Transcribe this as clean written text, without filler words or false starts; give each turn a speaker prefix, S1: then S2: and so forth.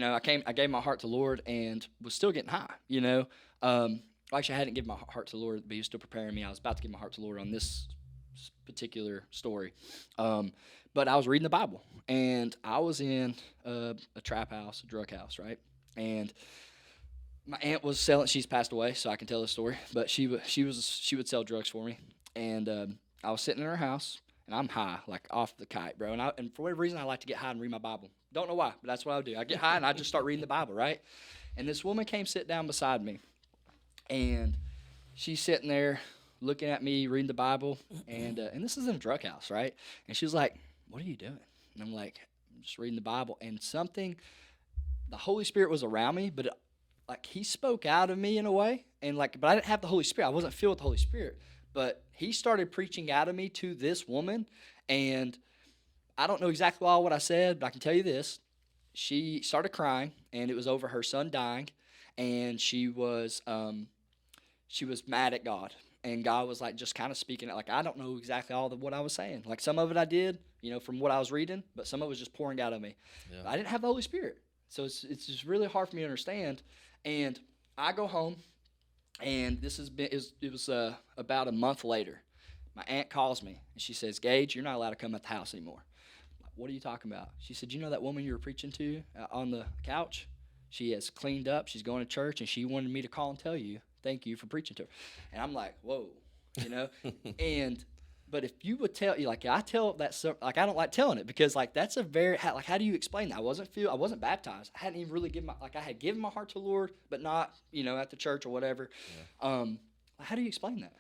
S1: I gave my heart to the Lord and was still getting high. Actually, I hadn't given my heart to the Lord, but He was still preparing me. I was about to give my heart to the Lord on this particular story. But I was reading the Bible, and I was in a trap house, a drug house, right? And my aunt was selling. She's passed away, so I can tell the story. But she would sell drugs for me, and I was sitting in her house, and I'm high, like off the kite, bro. And for whatever reason, I like to get high and read my Bible. Don't know why, but that's what I do. I get high and I just start reading the Bible, right? And this woman came sit down beside me, and she's sitting there looking at me reading the Bible, and this is in a drug house, right? And she was like, "What are you doing?" And I'm like, "I'm just reading the Bible." And the Holy Spirit was around me, but like He spoke out of me in a way, and but I didn't have the Holy Spirit. I wasn't filled with the Holy Spirit, but He started preaching out of me to this woman, and I don't know exactly all what I said, but I can tell you this: she started crying, and it was over her son dying, and she was mad at God. And God was like just kind of speaking it. Like, I don't know exactly all of what I was saying. Like, some of it I did, from what I was reading, but some of it was just pouring out of me.
S2: Yeah.
S1: I didn't have the Holy Spirit. So it's just really hard for me to understand. And I go home, and it was about a month later. My aunt calls me, and she says, "Gage, you're not allowed to come at the house anymore." I'm like, "What are you talking about?" She said, "You know that woman you were preaching to on the couch? She has cleaned up. She's going to church, and she wanted me to call and tell you, thank you for preaching to her." And I'm like, "Whoa," and but if you would tell you, like, I tell that stuff, like, I don't like telling it because like that's a very how do you explain that? I wasn't baptized. I hadn't even really I had given my heart to the Lord, but not at the church or whatever.
S2: Yeah.
S1: How do you explain that?